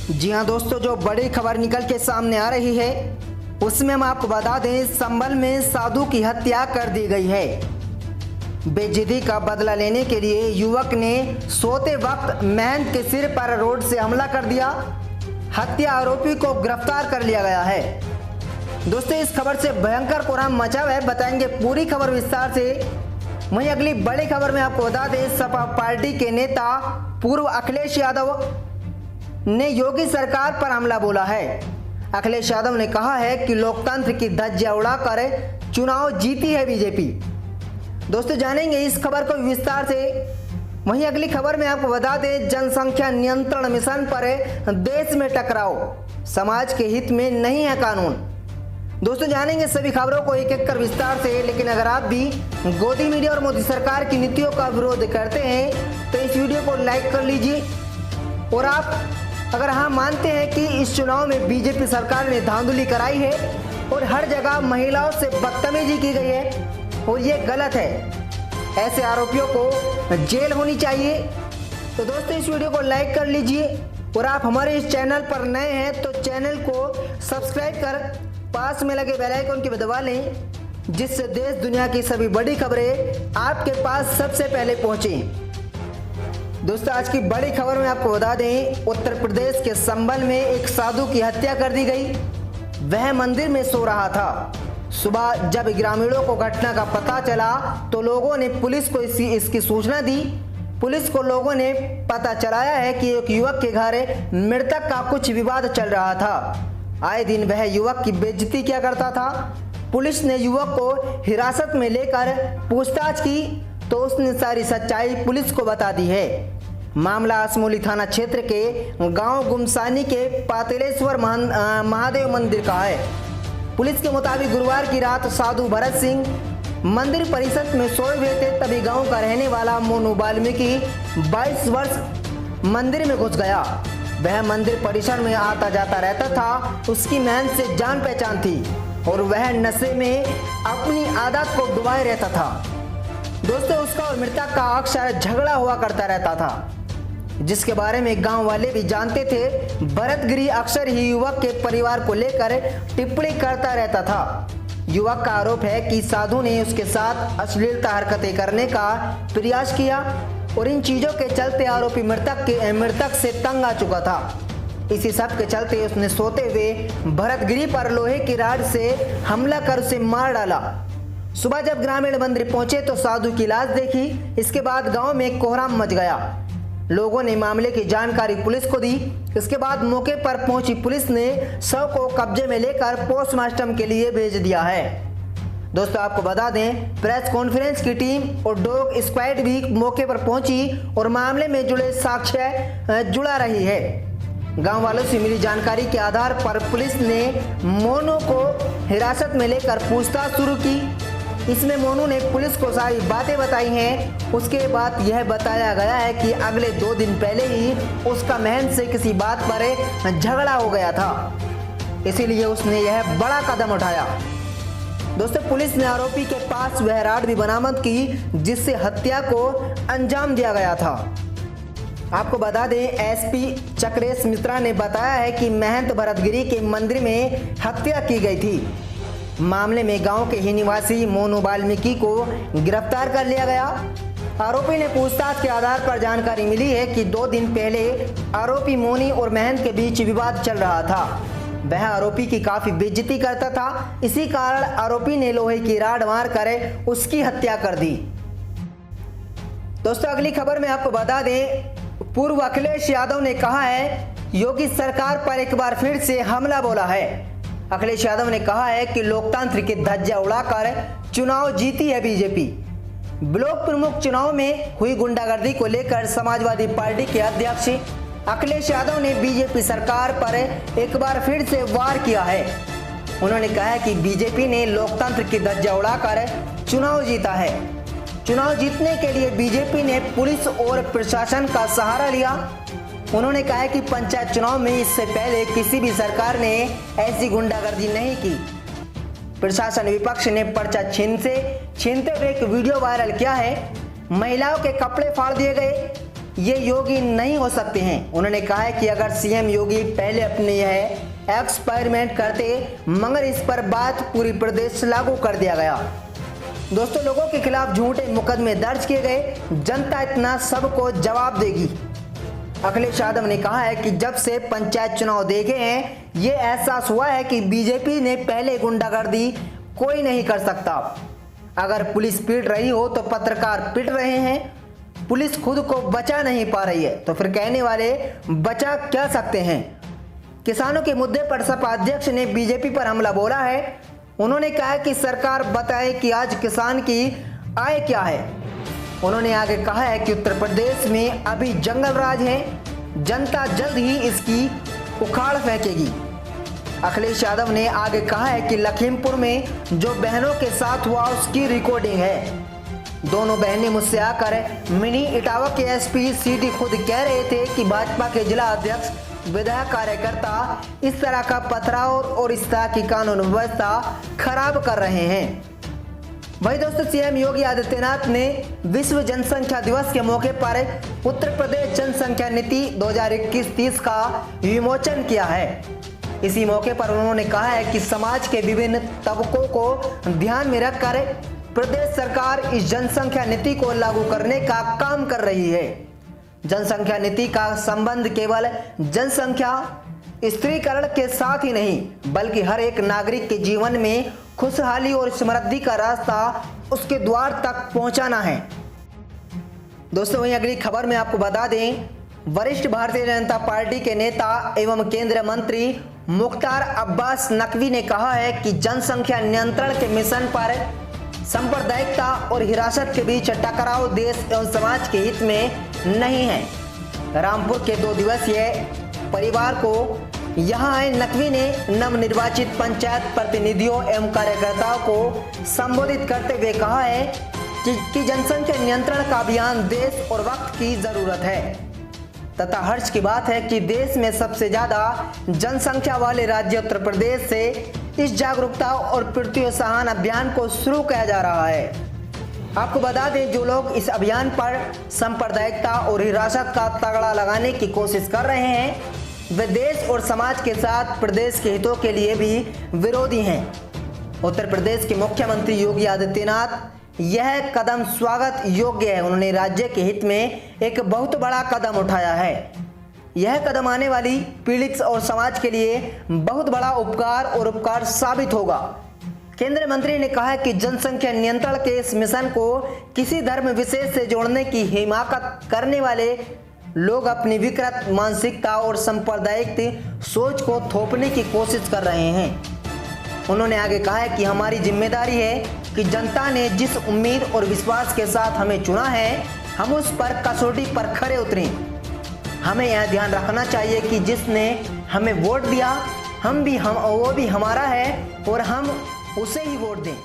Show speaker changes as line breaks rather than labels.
जी हाँ दोस्तों, जो बड़ी खबर निकल के सामने आ रही है उसमें हम आपको बता दें, संभल में साधु की हत्या कर दी गई है। बेइज्जती का बदला लेने के लिए युवक ने सोते वक्त महंत के सिर पर रोड से हमला कर दिया। हत्या आरोपी को गिरफ्तार कर लिया गया है। दोस्तों, इस खबर से भयंकर कोहराम मचा हुआ है, बताएंगे पूरी खबर विस्तार से। वहीं अगली बड़ी खबर में आपको बता दें, सपा पार्टी के नेता पूर्व अखिलेश यादव ने योगी सरकार पर हमला बोला है। अखिलेश यादव ने कहा है कि लोकतंत्र की धज्जियां उड़ाकर चुनाव जीती है बीजेपी। दोस्तों, जानेंगे इस खबर को विस्तार से। वहीं अगली खबर में आपको बता दें, जनसंख्या नियंत्रण मिशन पर देश में टकराव, समाज के हित में नहीं है कानून। दोस्तों, जानेंगे सभी खबरों को एक एक कर विस्तार से। लेकिन अगर आप भी गोदी मीडिया और मोदी सरकार की नीतियों का विरोध करते हैं तो इस वीडियो को लाइक कर लीजिए। और आप अगर हाँ मानते हैं कि इस चुनाव में बीजेपी सरकार ने धांधली कराई है और हर जगह महिलाओं से बदतमीजी की गई है और ये गलत है, ऐसे आरोपियों को जेल होनी चाहिए, तो दोस्तों इस वीडियो को लाइक कर लीजिए। और आप हमारे इस चैनल पर नए हैं तो चैनल को सब्सक्राइब कर पास में लगे बेल आइकन की दबा लें, जिससे देश दुनिया की सभी बड़ी खबरें आपके पास सबसे पहले पहुंचे। दोस्तों, आज की बड़ी खबर में आपको बता दें, उत्तर प्रदेश के संभल में एक साधु की हत्या कर दी गई। वह मंदिर में सो रहा था। सुबह जब ग्रामीणों को घटना का पता चला तो लोगों ने पुलिस को इसकी सूचना दी। पुलिस को लोगों ने पता चलाया है कि एक युवक के घर मृतक का कुछ विवाद चल रहा था। आए दिन वह युवक की बेइज्जती किया करता था। पुलिस ने युवक को हिरासत में लेकर पूछताछ की तो उसने सारी सच्चाई पुलिस को बता दी है। मामला असमोली थाना क्षेत्र के गांव गुमसानी के पातेलेश्वर महादेव मंदिर का है। पुलिस के मुताबिक गुरुवार की रात साधु भरत सिंह मंदिर परिसर में सोए हुए थे, तभी गांव का रहने वाला मोनू वाल्मीकि 22 वर्ष मंदिर में घुस गया। वह मंदिर परिसर में आता जाता रहता था। उसकी मेहनत से जान पहचान थी और वह नशे में अपनी आदत को डुबाए रहता था। दोस्तों, उसका और मृतक का अक्सर झगड़ा हुआ करता रहता था, जिसके बारे में गांव वाले भी जानते थे। भरतगिरी अक्सर ही युवक के परिवार को लेकर टिप्पणी करता रहता था। युवक का आरोप है कि साधु ने उसके साथ अश्लीलता हरकतें करने का प्रयास किया और इन चीजों के चलते आरोपी मृतक से तंग आ चुका था। इसी सब के चलते उसने सोते हुए भरतगिरी पर लोहे की राड से हमला कर उसे मार डाला। सुबह जब ग्रामीण मंदिर पहुंचे तो साधु की लाश देखी। इसके बाद गांव में कोहराम मच गया। लोगों ने मामले की जानकारी पुलिस को दी। इसके बाद मौके पर पहुंची पुलिस ने शव को कब्जे में लेकर पोस्टमार्टम के लिए भेज दिया है। दोस्तों, आपको बता दें, प्रेस कॉन्फ्रेंस की टीम और डॉग स्क्वाड भी मौके पर पहुंची और मामले में जुड़े साक्ष्य जुड़ा रही है। गांव वालों से मिली जानकारी के आधार पर पुलिस ने मोनू को हिरासत में लेकर पूछताछ शुरू की। इसमें मोनू ने पुलिस को सारी बातें बताई हैं। उसके बाद यह बताया गया है कि अगले 2 दिन पहले ही उसका महंत से किसी बात पर झगड़ा हो गया था, इसीलिए उसने यह बड़ा कदम उठाया। दोस्तों, पुलिस ने आरोपी के पास वह राड भी बरामद की जिससे हत्या को अंजाम दिया गया था। आपको बता दें, एसपी चक्रेश मिश्रा ने बताया है कि महंत भरतगिरी के मंदिर में हत्या की गई थी। मामले में गांव के ही निवासी मोनू वाल्मीकि को गिरफ्तार कर लिया गया। आरोपी ने पूछताछ के आधार पर जानकारी मिली है कि 2 दिन पहले आरोपी मोनी और महंत के बीच विवाद चल रहा था। वह आरोपी की काफी बेइज्जती करता था। इसी कारण आरोपी ने लोहे की राड मार कर उसकी हत्या कर दी। दोस्तों, अगली खबर में आपको बता दें, पूर्व अखिलेश यादव ने कहा है योगी सरकार पर एक बार फिर से हमला बोला है। अखिलेश यादव ने कहा है कि लोकतंत्र की धज्जियां उड़ाकर चुनाव जीती है बीजेपी। ब्लॉक प्रमुख चुनाव में हुई गुंडागर्दी को लेकर समाजवादी पार्टी के अध्यक्ष अखिलेश यादव ने बीजेपी सरकार पर एक बार फिर से वार किया है। उन्होंने कहा है कि बीजेपी ने लोकतंत्र की धज्जियां उड़ाकर चुनाव जीता है। चुनाव जीतने के लिए बीजेपी ने पुलिस और प्रशासन का सहारा लिया। उन्होंने कहा कि पंचायत चुनाव में इससे पहले किसी भी सरकार ने ऐसी गुंडागर्दी नहीं की। प्रशासन विपक्ष ने पर्चा छीनते हुए एक वीडियो वायरल किया है। महिलाओं के कपड़े फाड़ दिए गए, ये योगी नहीं हो सकते हैं। उन्होंने कहा है कि अगर सीएम योगी पहले अपने यह एक्सपेरिमेंट करते मगर इस पर बात पूरी प्रदेश लागू कर दिया गया। दोस्तों, लोगों के खिलाफ झूठे मुकदमे दर्ज किए गए, जनता इतना सबको जवाब देगी। अखिलेश यादव ने कहा है कि जब से पंचायत चुनाव देखे हैं ये एहसास हुआ है कि बीजेपी ने पहले गुंडागर्दी कोई नहीं कर सकता। अगर पुलिस पीट रही हो तो पत्रकार पिट रहे हैं, पुलिस खुद को बचा नहीं पा रही है तो फिर कहने वाले बचा क्या सकते हैं। किसानों के मुद्दे पर सपा अध्यक्ष ने बीजेपी पर हमला बोला है। उन्होंने कहा कि सरकार बताए कि आज किसान की आय क्या है। उन्होंने आगे कहा है कि उत्तर प्रदेश में अभी जंगल राज है, जनता जल्द ही इसकी उखाड़ फेंकेगी। अखिलेश यादव ने आगे कहा है कि लखीमपुर में जो बहनों के साथ हुआ उसकी रिकॉर्डिंग है। दोनों बहनें मुझसे आकर मिनी इटावा के एसपी सीडी खुद कह रहे थे कि भाजपा के जिला अध्यक्ष, विधायक, कार्यकर्ता इस तरह का पथराव और इस तरह की कानून व्यवस्था खराब कर रहे हैं। वही दोस्तों, सीएम योगी आदित्यनाथ ने विश्व जनसंख्या दिवस के मौके पर उत्तर प्रदेश जनसंख्या नीति 2021-30 का विमोचन किया है। इसी मौके पर उन्होंने कहा है कि समाज के विभिन्न तबकों को ध्यान में रखकर प्रदेश सरकार इस जनसंख्या नीति को लागू करने का काम कर रही है। जनसंख्या नीति का संबंध केवल जनसंख्या स्त्रीकरण के साथ ही नहीं बल्कि हर एक नागरिक के जीवन में खुशहाली और समृद्धि का रास्ता उसके द्वार तक पहुंचाना है। दोस्तों, वहीं अगली खबर में आपको बता दें, वरिष्ठ भारतीय जनता पार्टी के नेता एवं केंद्रीय मंत्री मुख्तार अब्बास नकवी ने कहा है कि जनसंख्या नियंत्रण के मिशन पर सांप्रदायिकता और हिरासत के बीच टकराव देश एवं समाज के हित में नहीं है। रामपुर के 2 दिवसीय परिवार को यहां आए नकवी ने नवनिर्वाचित पंचायत प्रतिनिधियों एवं कार्यकर्ताओं को संबोधित करते हुए कहा है कि जनसंख्या नियंत्रण का अभियान देश और वक्त की जरूरत है तथा हर्ष की बात है कि देश में सबसे ज्यादा जनसंख्या वाले राज्य उत्तर प्रदेश से इस जागरूकता और प्रोत्साहन अभियान को शुरू किया जा रहा है। आपको बता दें, जो लोग इस अभियान पर सांप्रदायिकता और हिरासत का तगड़ा लगाने की कोशिश कर रहे हैं वे देश और समाज के साथ प्रदेश के हितों के लिए भी विरोधी हैं। उत्तर प्रदेश के मुख्यमंत्री योगी आदित्यनाथ यह कदम स्वागत योग्य है। उन्होंने राज्य के हित में एक बहुत बड़ा कदम उठाया है। यह कदम आने वाली पीढ़ी और समाज के लिए बहुत बड़ा उपकार साबित होगा। केंद्रीय मंत्री ने कहा कि जनसंख्या नियंत्रण के इस मिशन को किसी धर्म विशेष से जोड़ने की हिमाकत करने वाले लोग अपनी विकृत मानसिकता और सांप्रदायिक सोच को थोपने की कोशिश कर रहे हैं। उन्होंने आगे कहा है कि हमारी जिम्मेदारी है कि जनता ने जिस उम्मीद और विश्वास के साथ हमें चुना है हम उस पर कसौटी पर खरे उतरें। हमें यह ध्यान रखना चाहिए कि जिसने हमें वोट दिया वो भी हमारा है और हम उसे ही वोट दें।